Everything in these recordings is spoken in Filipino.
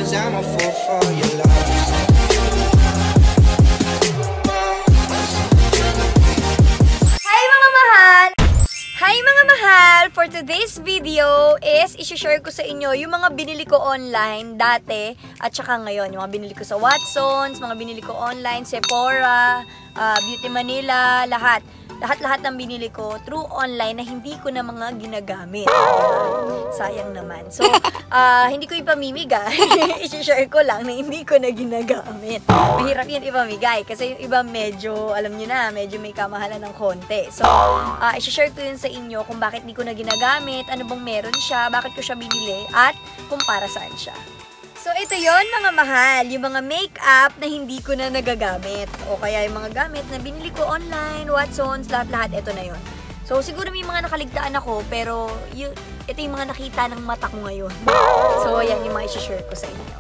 'cause I'm a fool for your love. Hi mga mahal! For today's video is isi-share ko sa inyo yung mga binili ko online dati at saka ngayon. Yung mga binili ko sa Watsons, mga binili ko online, Sephora, Beauty Manila, lahat. Lahat-lahat ng binili ko through online na hindi ko na mga ginagamit. Sayang naman. So, hindi ko ipamimigay. I-share ko lang na hindi ko na ginagamit. Mahirap yan ipamigay kasi yung iba medyo, alam nyo na, medyo may kamahalan ng konti. So, i-share ko yun sa inyo kung bakit hindi ko na ginagamit, ano bang meron siya, bakit ko siya binili, at kung para saan siya. So, ito yon mga mahal, yung mga makeup na hindi ko na nagagamit. O kaya yung mga gamit na binili ko online, Watsons, lahat-lahat, ito na yon. So, siguro may mga nakaligtaan ako, pero ito yung mga nakita ng mata ko ngayon. So, yan yung mga isi-share ko sa inyo.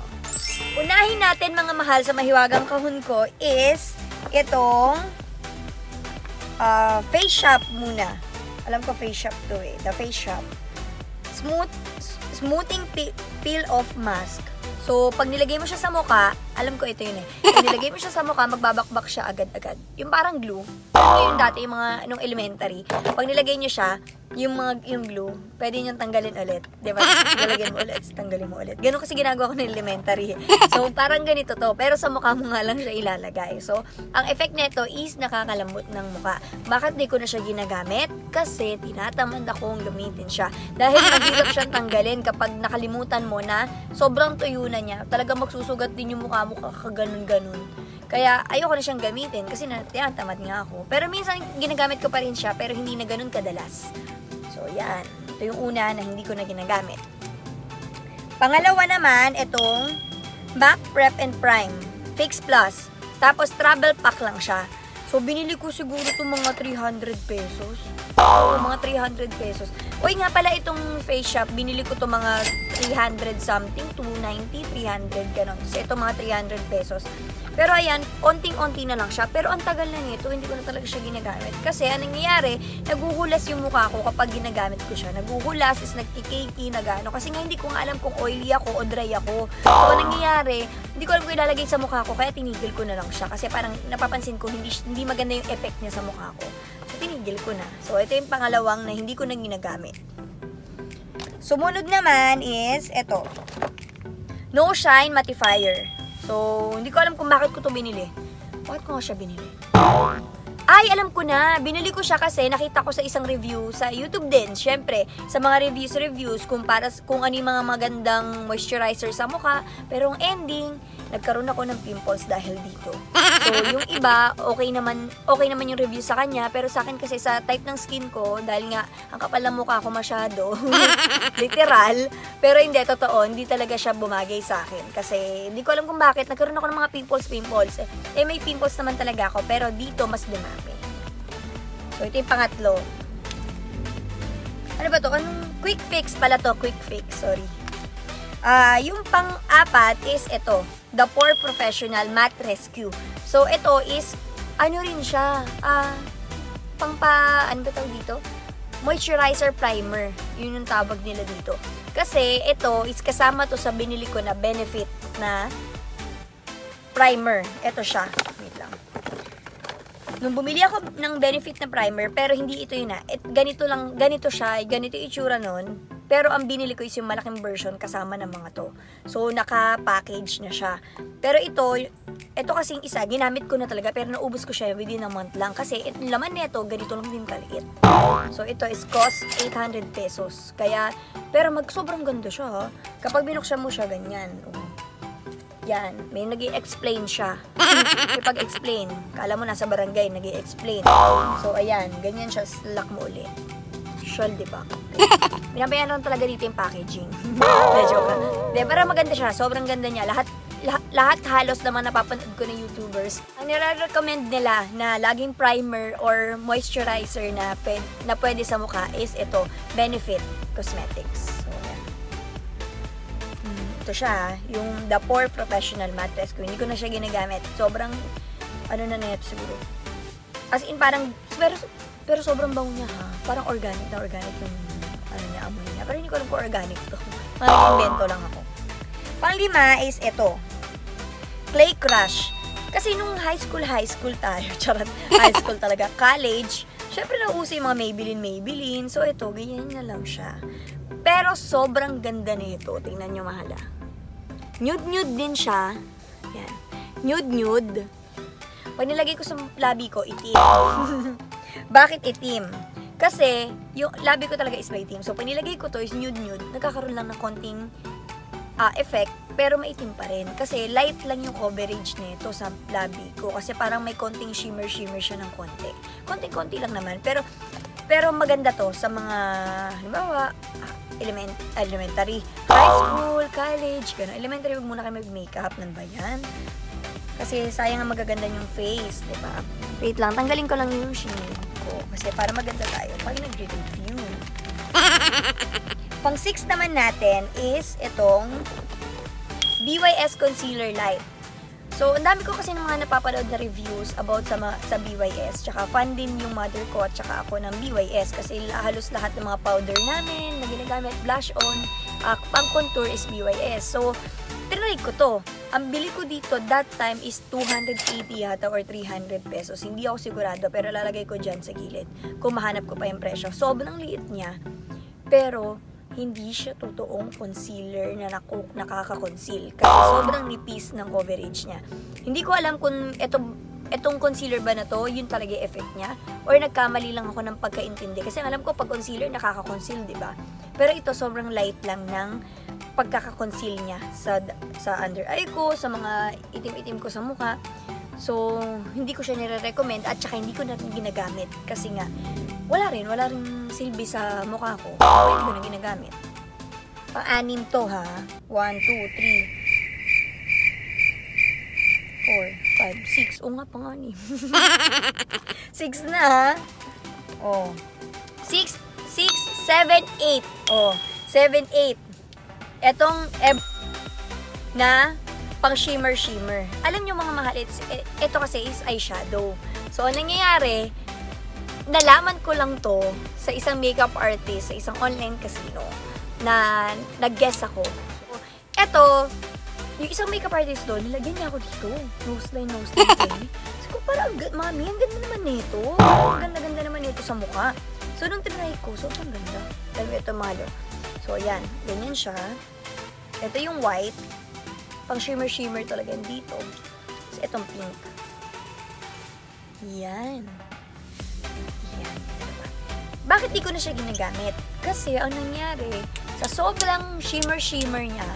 Unahin natin mga mahal sa mahiwagang kahon ko is itong Face Shop muna. Alam ko Face Shop to eh, the Face Shop. Smoothing peel-off mask. So, pag nilagay mo siya sa mukha, alam ko ito yun eh. Pag nilagay mo siya sa mukha, magbabakbak siya agad-agad. Yung parang glue. Alam mo yun dati, yung mga nung elementary. Pag nilagay nyo siya, yung glue, pwede nyo tanggalin ulit. Diba? Nilagyan mo ulit, tanggalin mo ulit. Ganun kasi ginagawa ko ng elementary. So, parang ganito to. Pero sa mukha mo nga lang siya ilalagay. So, ang effect nito is nakakalambot ng mukha. Bakit di ko na siya ginagamit? Kasi tinatamad akong gamitin siya. Dahil mahirap siyang tanggalin kapag nakalimutan mo na sobrang tuyo na niya. Talagang magsusugat din yung mukha mo kaganon-ganon. Kaya ayoko na siyang gamitin kasi tinatamad nga ako. Pero minsan ginagamit ko pa rin siya pero hindi na ganun kadalas. So yan. Ito yung una na hindi ko na ginagamit. Pangalawa naman, itong MAC Prep and Prime Fix Plus. Tapos travel pack lang siya. So binili ko siguro itong mga 300 pesos. Oo, mga 300 pesos. Uy, nga pala itong Face Shop, binili ko to mga 300 something, 290, 300, gano'n. So, ito mga 300 pesos. Pero ayan, onting-onti na lang siya. Pero ang tagal na nito, hindi ko na talaga siya ginagamit. Kasi, anong nangyayari, naguhulas yung mukha ko kapag ginagamit ko siya. Naguhulas, is nagkikiki, nagano. Kasi nga, hindi ko nga alam kung oily ako o dry ako. So, anong nangyayari, hindi ko alam kung ilalagay sa mukha ko, kaya tinigil ko na lang siya. Kasi parang napapansin ko, hindi maganda yung effect niya sa mukha ko. So, tinigil ko na. So, ito yung pangalawang na hindi ko na ginagamit. Sumunod naman is, ito. No Shine Mattifier. So, hindi ko alam kung bakit ko to binili. Bakit ko nga siya binili? Ay, alam ko na. Binili ko siya kasi nakita ko sa isang review sa YouTube din. Siyempre, sa mga reviews kung ano yung mga magandang moisturizer sa mukha. Pero ang ending, nagkaroon ako ng pimples dahil dito. So, yung iba, okay naman yung review sa kanya. Pero sa akin kasi sa type ng skin ko, dahil nga, ang kapal ng mukha ko masyado. Literal. Pero hindi, totoo. Hindi talaga siya bumagay sa akin. Kasi, hindi ko alam kung bakit. Nagkaroon ako ng mga pimples. May pimples naman talaga ako. Pero dito, mas dumami. So, ito yung pangatlo. Ano ba to? Anong quick fix pala to? Quick fix, sorry. Yung pang-apat is ito. The Pore Professional Matte Rescue. So, ito is, ano rin siya, ano ba tawag dito? Moisturizer primer. Yun yung tawag nila dito. Kasi, ito is kasama to sa binili ko na Benefit na primer. Ito siya. Wait lang. Nung bumili ako ng Benefit na primer, pero hindi ito yun na. Ganito siya, ganito yung itsura nun. Pero ang binili ko is yung malaking version kasama ng mga to. So, naka-package na siya. Pero ito kasing isa, ginamit ko na talaga, pero naubos ko siya within a month lang. Kasi itong laman nito, ganito lang din kaliit. So, ito is cost 800 pesos. Kaya, pero sobrang ganda siya ha. Kapag binuksan mo siya, ganyan. Yan, may nag-i-explain siya. May pag-explain. Kala mo nasa barangay, nag-i-explain. So, ayan, ganyan siya, lock mo ulit. Usual, diba? Binabayaran talaga dito yung packaging. Medyo ka. Pero maganda siya. Sobrang ganda niya. Lahat halos naman napapanood ko ng YouTubers. Ang nire-recommend nila na laging primer or moisturizer na pwede sa mukha is ito, Benefit Cosmetics. So, yan. Ito siya, yung The Pore Professional Matte Rescue. Hindi ko na siya ginagamit. Sobrang, ano na ito siguro. As in, parang, pero sobrang bango niya ha. Parang organic yung ano niya, amoy niya. Pero hindi ko alam kung organic to. Mag-invento lang ako. Pang-5 is ito. Clay Crush. Kasi nung high school tayo, charot, high school talaga, college, syempre nauso yung mga Maybelline. So ito, ganyan na lang siya. Pero sobrang ganda nito. Tingnan nyo, mahala. Nude din siya. Yan. Nude. Pag nilagay ko sa labi ko, itim. Bakit itim? Kasi, yung labi ko talaga is maitim. So, pag nilagay ko to is nude, nagkakaroon lang ng konting effect, pero maitim pa rin. Kasi, light lang yung coverage nito sa labi ko. Kasi parang may konting shimmer siya ng konti. Konting-konti lang naman. Pero maganda to sa mga, halimbawa, elementary, high school, college, gano'n. Elementary, huwag muna kayo mag-makeup. Nan ba yan? Kasi sayang ang magaganda yung face, di ba? Wait lang, tanggalin ko lang yung shade ko. Kasi para maganda tayo pag nag-review. Pang-6 naman natin is itong BYS Concealer Light. So, ang dami ko kasi ng mga napapanood na reviews about sa BYS. Tsaka fan din yung mother ko at tsaka ako ng BYS. Kasi halos lahat ng mga powder namin na ginagamit, blush on, pang-contour is BYS. So, tinry ko to. Ang bili ko dito that time is 280 yata or 300 pesos. Hindi ako sigurado pero lalagay ko dyan sa gilid kung mahanap ko pa yung presyo. Sobrang liit niya. Pero, hindi siya totoong concealer na nakaka-conceal. Kasi sobrang nipis ng coverage niya. Hindi ko alam kung itong concealer ba na to, yun talaga yung effect niya. Or nagkamali lang ako ng pagkaintindi. Kasi alam ko pag concealer, nakaka-conceal, diba? Pero ito sobrang light lang ng pagkaka-conceal niya sa under eye ko, sa mga itim-itim ko sa mukha. So, hindi ko siya nire-recommend at saka hindi ko na ginagamit. Kasi nga, wala rin silbi sa mukha ko. Hindi ko na ginagamit. Pang-anim to ha. 1, 2, 3, 4, 5, 6. O nga, pang-anim. 6 na ha. Oh. 6, 7, 8. Oh. 7, 8. Etong na pang shimmer. Alam nyo mga mahal, ito kasi is eyeshadow. So, ang nangyayari, nalaman ko lang to sa isang makeup artist, sa isang online casino, na nag-guess ako. So, ito, yung isang makeup artist doon, nilagyan niya ako dito. Nose line. So, parang, mami, ang ganda naman nito. Ang ganda naman nito sa mukha. So, nung tinry ko, sobrang ganda. Dahil ito malo. So, ayan. Ganyan siya. Ito yung white. Pang shimmer talaga dito. So, itong pink. Yan. Bakit di ko na siya ginagamit? Kasi, ang nangyari, sa sobrang shimmer niya,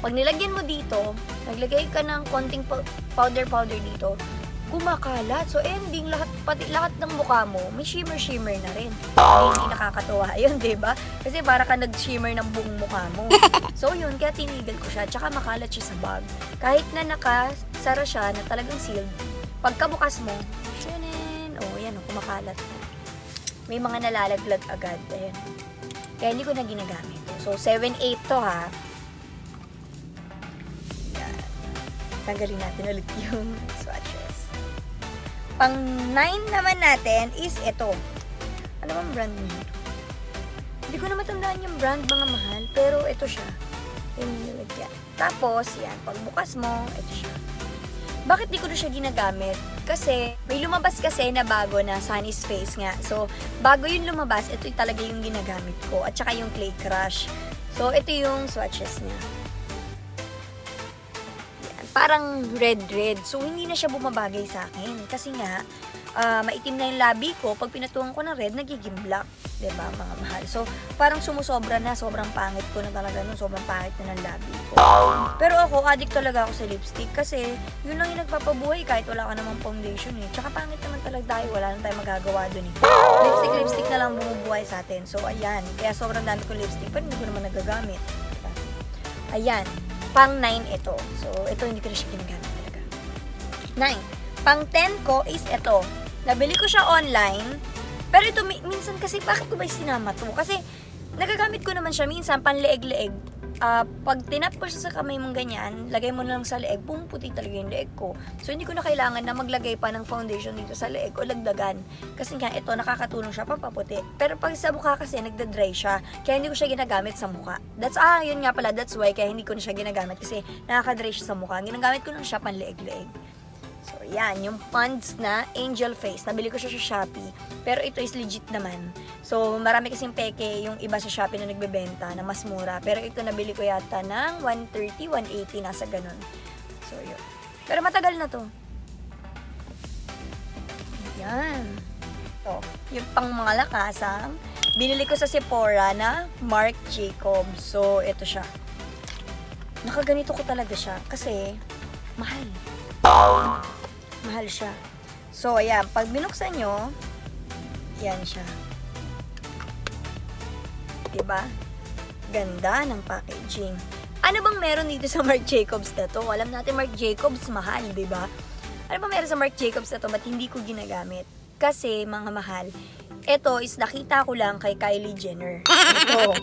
pag nilagyan mo dito, naglagay ka ng konting powder dito, kumakalat. So, ending, pati lahat ng mukha mo, may shimmer na rin. Hindi nakakatuwa yun, diba? Kasi para ka nag-shimmer ng buong mukha mo. So, yun, kaya tinigil ko siya. Tsaka makalat siya sa bag. Kahit na nakasara siya, na talagang sealed, pagkabukas mo, yan, kumakalat na. May mga nalalaglag agad. Ayan. Kaya hindi ko na ginagamit. So, 7, 8 to ha. Yan. Tanggalin natin ulit yung swatches. Pang 9 naman natin is ito. Ano bang brand niya? Hindi ko na matandaan yung brand, mga mahal. Pero ito siya. Yung nilagyan. Tapos, yan. Pagbukas mo, ito siya. Bakit di ko na siya ginagamit? Kasi, may lumabas kasi na bago na Sunny's Face nga. So, bago yung lumabas, ito talaga yung ginagamit ko. At saka yung Clay Crush. So, ito yung swatches niya. Yan. Parang red. So, hindi na siya bumabagay sa akin. Kasi nga, maitim na yung labi ko. Pag pinatuhan ko ng red, nagiging black. Diba, mga mahal? So, parang sumusobra na. Sobrang pangit ko na talaga nun. Sobrang pangit na ng labi ko. Pero ako, addict talaga ako sa lipstick. Kasi, yun lang yung nagpapabuhay kahit wala ka namang foundation eh. Tsaka pangit naman talaga tayo. Wala lang tayo magagawa dun eh. Lipstick na lang bumubuhay sa atin. So, ayan. Kaya sobrang dami kong lipstick. Pero hindi ko naman nagagamit. Diba? Ayan. Pang 9 ito. So, ito hindi ko na siya ginagamit talaga. 9. Pang 10 ko is ito. Nabili ko siya online. Pero ito, minsan kasi, bakit ko ba sinama to? Kasi, nagagamit ko naman siya minsan, panleeg-leeg. pag tinap ko siya sa kamay mong ganyan, lagay mo na lang sa leeg, pumuputi talaga yung leeg ko. So, hindi ko na kailangan na maglagay pa ng foundation dito sa leeg o lagdagan. Kasi nga, ito, nakakatulong siya pampaputi. Pero pag sa mukha kasi, nagda-dry siya. Kaya hindi ko siya ginagamit sa mukha. Yun nga pala, that's why, kaya hindi ko na siya ginagamit. Kasi nakaka-dry siya sa mukha. Ginagamit ko na siya panleeg-leeg. So, yan, yung Pond's na Angel Face. Nabili ko siya sa Shopee. Pero ito is legit naman. So, marami kasing peke yung iba sa Shopee na nagbebenta na mas mura. Pero ito nabili ko yata ng 130, 180, nasa ganun. So, yun. Pero matagal na to. Yan. Ito, yung pang mga lakasang. Binili ko sa Sephora na Marc Jacobs. So, ito siya. Nakaganito ko talaga siya kasi mahal. Mahal siya. So, ayan. Pag binuksan nyo, yan siya. Diba? Ganda ng packaging. Ano bang meron dito sa Marc Jacobs na to? Alam natin Marc Jacobs, mahal, diba? Ano bang meron sa Marc Jacobs na to? Ba't hindi ko ginagamit? Kasi, mga mahal, ito is nakita ko lang kay Kylie Jenner. Ito.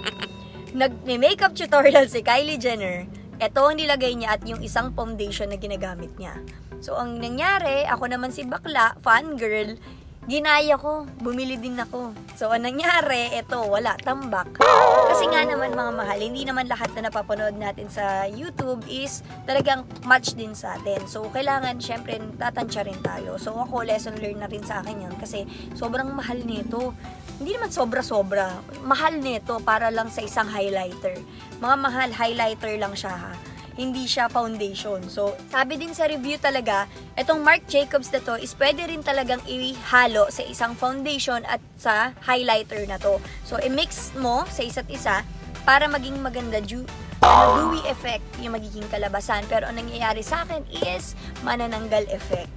Nag-makeup tutorial si Kylie Jenner. Ito ang nilagay niya at yung isang foundation na ginagamit niya. So, ang nangyari, ako naman si bakla, fangirl, ginaya ko, bumili din ako. So, ang nangyari, ito, wala, tambak. Kasi nga naman mga mahal, hindi naman lahat na napapanood natin sa YouTube is talagang match din sa atin. So, kailangan, syempre, tatansya rin tayo. So, ako, lesson learned na rin sa akin yun kasi sobrang mahal nito. Hindi naman sobra-sobra. Mahal nito para lang sa isang highlighter. Mga mahal, highlighter lang siya ha. Hindi siya foundation. So, sabi din sa review talaga, itong Marc Jacobs na to is pwede rin talagang ihalo sa isang foundation at sa highlighter na to. So, i-mix mo sa isa't isa para maging maganda dewy effect yung magiging kalabasan. Pero ang nangyayari sa akin is manananggal effect.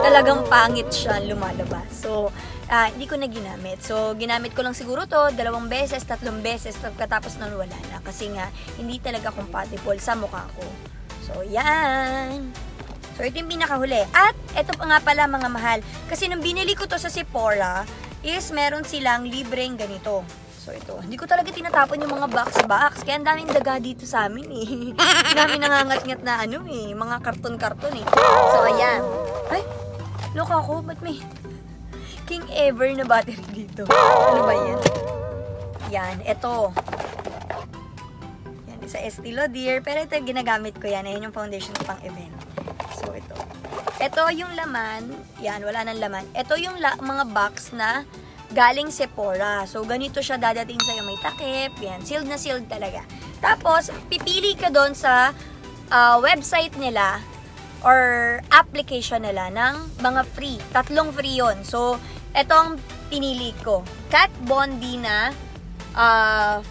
Talagang pangit siya lumalabas. So, hindi ko na ginamit. So, ginamit ko lang siguro to 2 beses, 3 beses, pagkatapos nun wala na. Kasi nga, hindi talaga compatible sa mukha ko. So, yan. So, ito yung pinakahuli. At, ito pa nga pala mga mahal. Kasi nung binili ko to sa Sephora, is meron silang libreng ganito. So, ito. Hindi ko talaga tinatapon yung mga box. Kaya ang daming daga dito sa amin eh. Ang daming nangangat-ngat na mga karton-karton eh. So, ayan. Ay, loka ako. Ba't may King Ever na battery dito? Ano ba yan? Yan, ito. Yan, isa Estee Lauder. Pero ito ginagamit ko yan. Ayan yung foundation pang event. So, ito. Ito yung laman. Yan, wala nang laman. Ito yung mga box na galing Sephora. So, ganito siya dadating sa'yo. May takip. Yan, sealed na sealed talaga. Tapos, pipili ka doon sa website nila or application nila ng mga free. 3 free yon. So, etong pinili ko. Kat Von D na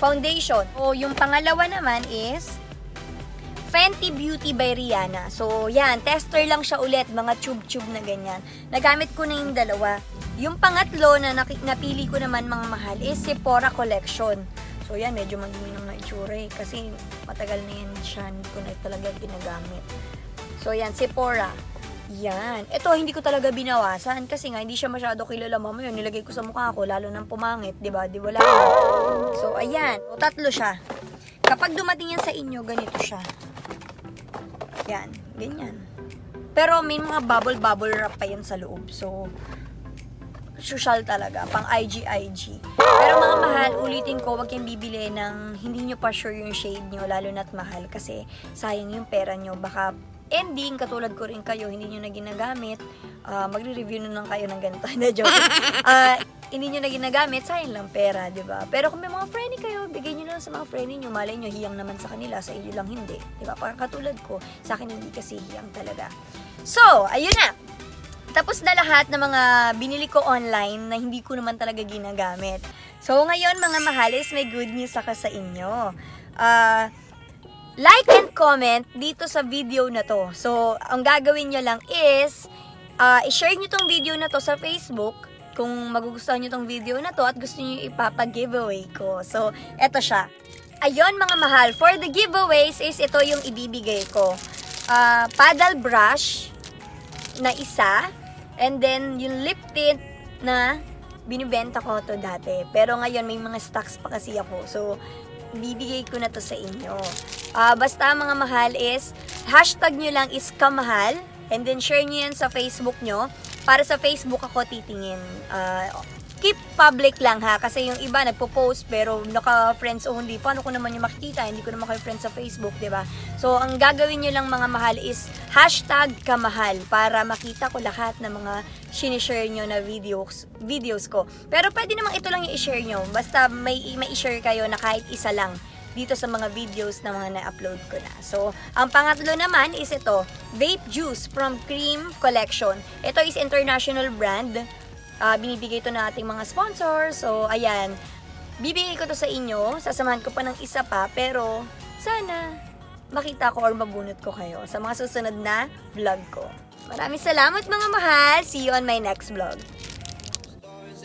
foundation. O, yung pangalawa naman is Fenty Beauty by Rihanna. So, yan. Tester lang siya ulit. Mga tube-tube na ganyan. Nagamit ko na yung dalawa. Yung pangatlo na napili ko naman mga mahal is Sephora Collection. So, yan. Medyo magminong na itsura eh. Kasi matagal na yan siya. Hindi ko na talaga ginagamit. So, yan. Sephora. Yan. Ito, hindi ko talaga binawasan. Kasi nga, hindi siya masyado kilala. Mamaya, nilagay ko sa mukha ko. Lalo nang pumangit. Diba? Di wala. So, ayan. O, 3 siya. Kapag dumating yan sa inyo, ganito siya. Yan. Ganyan. Pero, may mga bubble wrap pa yan sa loob. So, social talaga. Pang IG. Pero mga mahal, ulitin ko, wag kayong bibili ng hindi nyo pa sure yung shade nyo. Lalo na't mahal. Kasi, sayang yung pera nyo. Baka ending, katulad ko rin kayo, hindi nyo na ginagamit, magre-review na lang kayo ng ganito. Na joke. Hindi nyo na ginagamit, sayang lang pera, diba? Pero kung may mga friendly kayo, bigay nyo na lang sa mga friendly nyo, malay nyo, hiyang naman sa kanila, sa inyo lang hindi. Diba? Katulad ko, sa akin hindi kasi hiyang talaga. So, ayun na. Tapos na lahat ng mga binili ko online na hindi ko naman talaga ginagamit. So, ngayon, mga mahalis, may good news ako sa inyo. Like and comment dito sa video na to. So, ang gagawin nyo lang is, i-share nyo tong video na to sa Facebook kung magugustuhan nyo tong video na to at gusto nyo ipapa-giveaway ko. So, eto siya. Ayun mga mahal, for the giveaways is ito yung ibibigay ko. Paddle brush na isa, and then yung lip tint na binibenta ko to dati. Pero ngayon may mga stocks pa kasi ako. So, bibigay ko na to sa inyo. Basta mga mahal is, hashtag nyo lang is kamahal, and then share nyo yan sa Facebook nyo. Para sa Facebook ako titingin. Keep public lang ha, kasi yung iba nagpo-post pero naka-friends only. Paano ko naman yung makikita? Hindi ko naman kayo friends sa Facebook, diba? So, ang gagawin nyo lang mga mahal is hashtag kamahal para makita ko lahat ng mga sinishare nyo na videos ko. Pero pwede namang ito lang yung i-share nyo. Basta may i-share kayo na kahit isa lang dito sa mga videos na mga na-upload ko na. So, ang pangatlo naman is ito, Vape Juice from Cream Collection. Ito is international brand. Binibigay ito na ating mga sponsors. So, ayan. Bibigay ko to sa inyo. Sasamahan ko pa ng isa pa. Pero, sana makita ko or mabunot ko kayo sa mga susunod na vlog ko. Maraming salamat mga mahal. See you on my next vlog.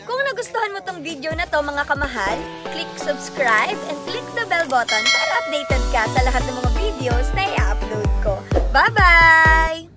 Kung nagustuhan mo tong video na to mga kamahal, click subscribe and click the bell button para updated ka sa lahat ng mga videos na i-upload ko. Bye-bye!